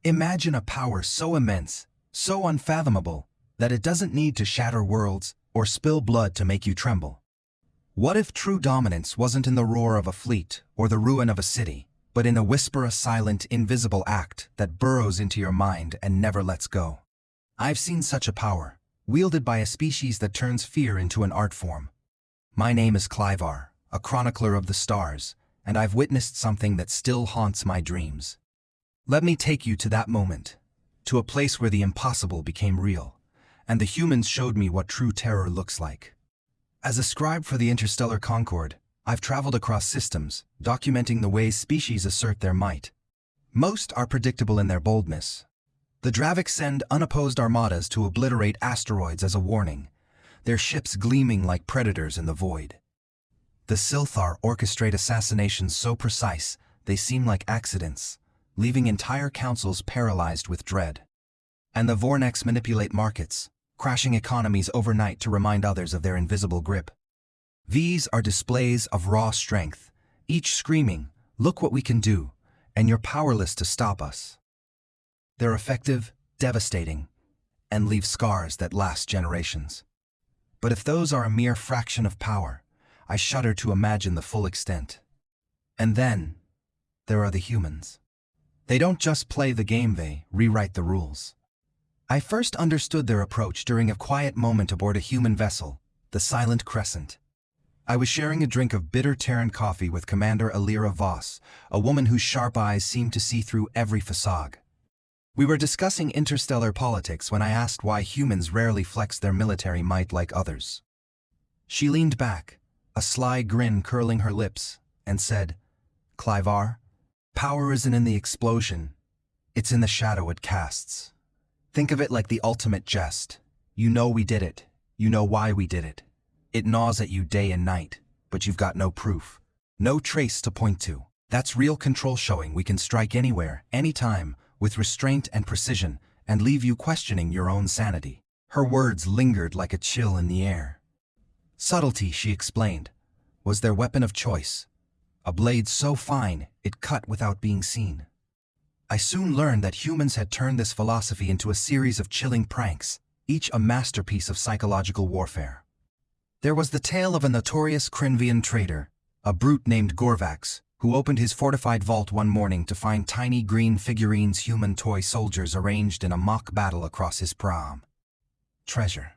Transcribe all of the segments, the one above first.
Imagine a power so immense, so unfathomable, that it doesn't need to shatter worlds or spill blood to make you tremble. What if true dominance wasn't in the roar of a fleet or the ruin of a city, but in a whisper, a silent, invisible act that burrows into your mind and never lets go? I've seen such a power, wielded by a species that turns fear into an art form. My name is Klyvar, a chronicler of the stars, and I've witnessed something that still haunts my dreams. Let me take you to that moment, to a place where the impossible became real, and the humans showed me what true terror looks like. As a scribe for the Interstellar Concord, I've traveled across systems, documenting the ways species assert their might. Most are predictable in their boldness. The Dravik send unopposed armadas to obliterate asteroids as a warning, their ships gleaming like predators in the void. The Silthar orchestrate assassinations so precise they seem like accidents, leaving entire councils paralyzed with dread. And the Vornex manipulate markets, crashing economies overnight to remind others of their invisible grip. These are displays of raw strength, each screaming, "Look what we can do," and you're powerless to stop us. They're effective, devastating, and leave scars that last generations. But if those are a mere fraction of power, I shudder to imagine the full extent. And then, there are the humans. They don't just play the game, they rewrite the rules. I first understood their approach during a quiet moment aboard a human vessel, the Silent Crescent. I was sharing a drink of bitter Terran coffee with Commander Alira Voss, a woman whose sharp eyes seemed to see through every facade. We were discussing interstellar politics when I asked why humans rarely flex their military might like others. She leaned back, a sly grin curling her lips, and said, "Klyvar, power isn't in the explosion, it's in the shadow it casts. Think of it like the ultimate jest. You know we did it, you know why we did it. It gnaws at you day and night, but you've got no proof, no trace to point to. That's real control, showing we can strike anywhere, anytime, with restraint and precision, and leave you questioning your own sanity." Her words lingered like a chill in the air. Subtlety, she explained, was their weapon of choice, a blade so fine it cut without being seen. I soon learned that humans had turned this philosophy into a series of chilling pranks, each a masterpiece of psychological warfare. There was the tale of a notorious Krinvian traitor, a brute named Gorvax, who opened his fortified vault one morning to find tiny green figurines, human toy soldiers arranged in a mock battle across his prom. Treasure.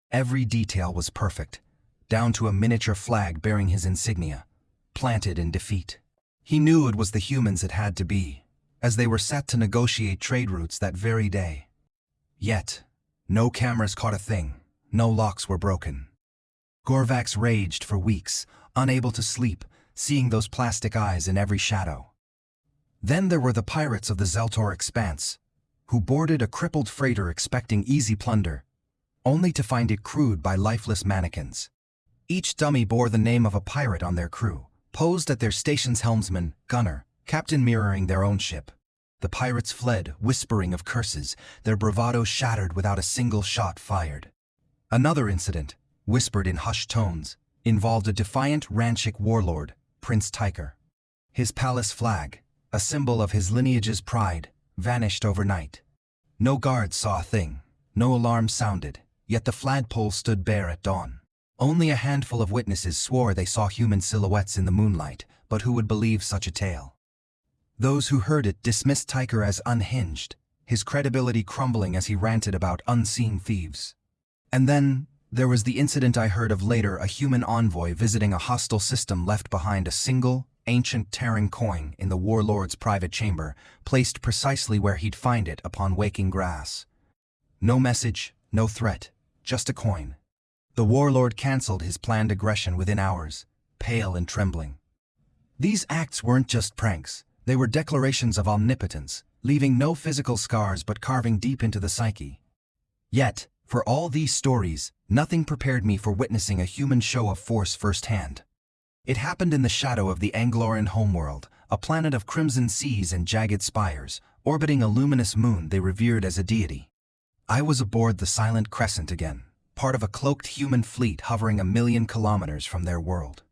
Every detail was perfect, down to a miniature flag bearing his insignia, planted in defeat. He knew it was the humans it had to be, as they were set to negotiate trade routes that very day. Yet, no cameras caught a thing, no locks were broken. Gorvax raged for weeks, unable to sleep, seeing those plastic eyes in every shadow. Then there were the pirates of the Zeltor Expanse, who boarded a crippled freighter expecting easy plunder, only to find it crewed by lifeless mannequins. Each dummy bore the name of a pirate on their crew, posed at their station's helmsman, gunner, captain, mirroring their own ship. The pirates fled, whispering of curses, their bravado shattered without a single shot fired. Another incident, whispered in hushed tones, involved a defiant Ranchik warlord, Prince Tyker. His palace flag, a symbol of his lineage's pride, vanished overnight. No guards saw a thing, no alarm sounded, yet the flagpole stood bare at dawn. Only a handful of witnesses swore they saw human silhouettes in the moonlight, but who would believe such a tale? Those who heard it dismissed Tyker as unhinged, his credibility crumbling as he ranted about unseen thieves. And then, there was the incident I heard of later, a human envoy visiting a hostile system left behind a single, ancient Terran coin in the warlord's private chamber, placed precisely where he'd find it upon waking grass. No message, no threat, just a coin. The warlord cancelled his planned aggression within hours, pale and trembling. These acts weren't just pranks, they were declarations of omnipotence, leaving no physical scars but carving deep into the psyche. Yet, for all these stories, nothing prepared me for witnessing a human show of force firsthand. It happened in the shadow of the Angloran homeworld, a planet of crimson seas and jagged spires, orbiting a luminous moon they revered as a deity. I was aboard the Silent Crescent again, part of a cloaked human fleet hovering 1,000,000 kilometers from their world.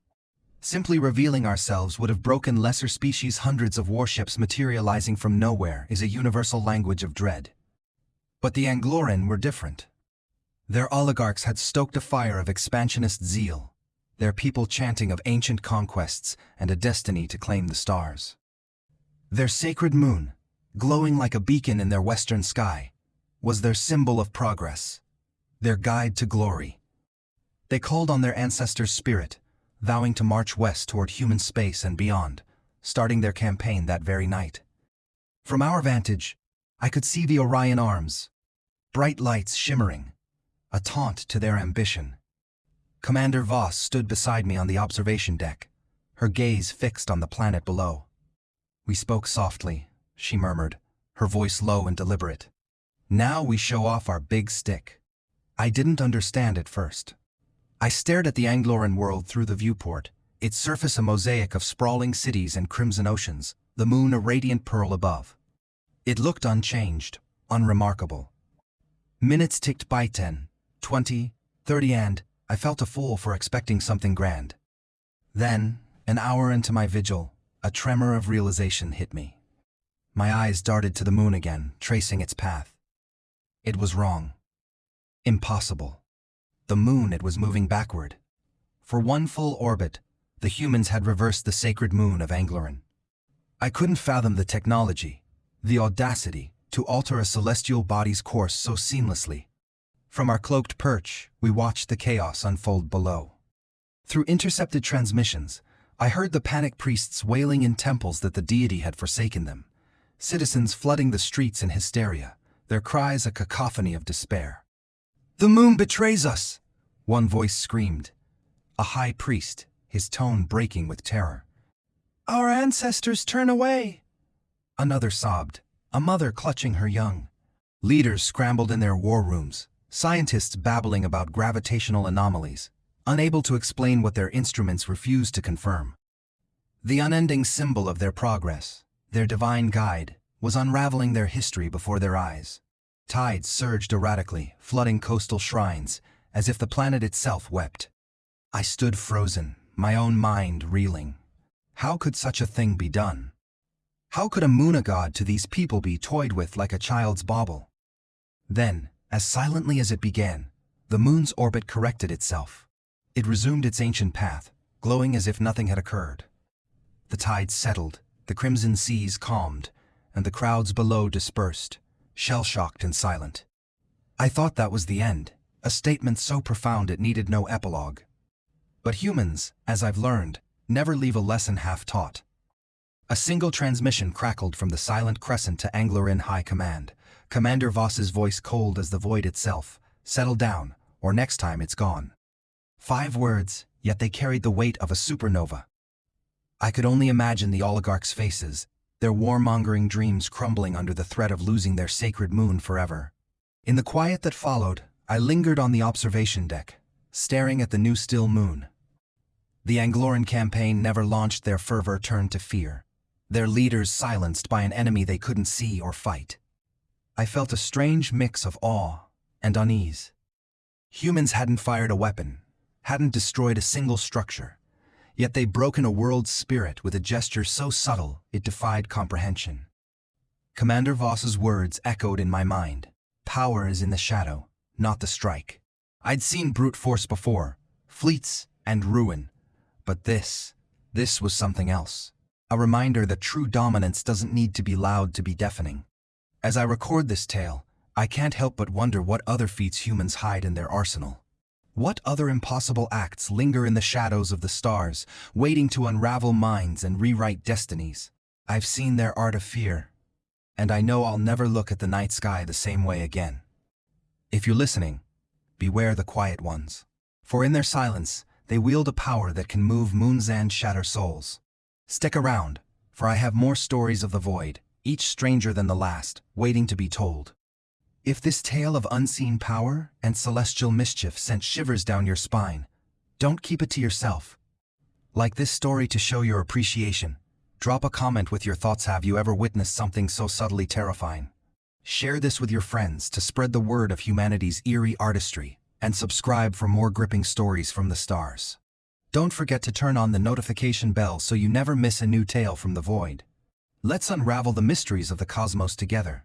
Simply revealing ourselves would have broken lesser species. Hundreds of warships materializing from nowhere is a universal language of dread. But the Angloran were different. Their oligarchs had stoked a fire of expansionist zeal, their people chanting of ancient conquests and a destiny to claim the stars. Their sacred moon, glowing like a beacon in their western sky, was their symbol of progress, their guide to glory. They called on their ancestors' spirit, vowing to march west toward human space and beyond, starting their campaign that very night. From our vantage, I could see the Orion arms, bright lights shimmering, a taunt to their ambition. Commander Voss stood beside me on the observation deck, her gaze fixed on the planet below. We spoke softly, she murmured, her voice low and deliberate. Now we show off our big stick. I didn't understand at first. I stared at the Angloran world through the viewport, its surface a mosaic of sprawling cities and crimson oceans, the moon a radiant pearl above. It looked unchanged, unremarkable. Minutes ticked by 10, 20, 30 and I felt a fool for expecting something grand. Then, an hour into my vigil, a tremor of realization hit me. My eyes darted to the moon again, tracing its path. It was wrong. Impossible. The moon, it was moving backward. For one full orbit, the humans had reversed the sacred moon of Angloran. I couldn't fathom the technology, the audacity, to alter a celestial body's course so seamlessly. From our cloaked perch, we watched the chaos unfold below. Through intercepted transmissions, I heard the panic priests wailing in temples that the deity had forsaken them, citizens flooding the streets in hysteria, their cries a cacophony of despair. "The moon betrays us!" one voice screamed. A high priest, his tone breaking with terror. "Our ancestors turn away!" Another sobbed, a mother clutching her young. Leaders scrambled in their war rooms, scientists babbling about gravitational anomalies, unable to explain what their instruments refused to confirm. The unending symbol of their progress, their divine guide, was unraveling their history before their eyes. Tides surged erratically, flooding coastal shrines, as if the planet itself wept. I stood frozen, my own mind reeling. How could such a thing be done? How could a moonagod to these people be toyed with like a child's bauble? Then, as silently as it began, the moon's orbit corrected itself. It resumed its ancient path, glowing as if nothing had occurred. The tides settled, the crimson seas calmed, and the crowds below dispersed, shell-shocked and silent. I thought that was the end, a statement so profound it needed no epilogue. But humans, as I've learned, never leave a lesson half-taught. A single transmission crackled from the silent crescent to Angloran High Command, Commander Voss's voice cold as the void itself. "Settle down, or next time it's gone." 5 words, yet they carried the weight of a supernova. I could only imagine the oligarchs' faces, their warmongering dreams crumbling under the threat of losing their sacred moon forever. In the quiet that followed, I lingered on the observation deck, staring at the new still moon. The Angloran campaign never launched. Their fervor turned to fear, their leaders silenced by an enemy they couldn't see or fight. I felt a strange mix of awe and unease. Humans hadn't fired a weapon, hadn't destroyed a single structure, yet they'd broken a world's spirit with a gesture so subtle it defied comprehension. Commander Voss's words echoed in my mind. Power is in the shadow, not the strike. I'd seen brute force before, fleets and ruin, but this was something else. A reminder that true dominance doesn't need to be loud to be deafening. As I record this tale, I can't help but wonder what other feats humans hide in their arsenal. What other impossible acts linger in the shadows of the stars, waiting to unravel minds and rewrite destinies? I've seen their art of fear, and I know I'll never look at the night sky the same way again. If you're listening, beware the quiet ones. For in their silence, they wield a power that can move moons and shatter souls. Stick around, for I have more stories of the void, each stranger than the last, waiting to be told. If this tale of unseen power and celestial mischief sent shivers down your spine, don't keep it to yourself. Like this story to show your appreciation. Drop a comment with your thoughts. Have you ever witnessed something so subtly terrifying? Share this with your friends to spread the word of humanity's eerie artistry, and subscribe for more gripping stories from the stars. Don't forget to turn on the notification bell so you never miss a new tale from the void. Let's unravel the mysteries of the cosmos together.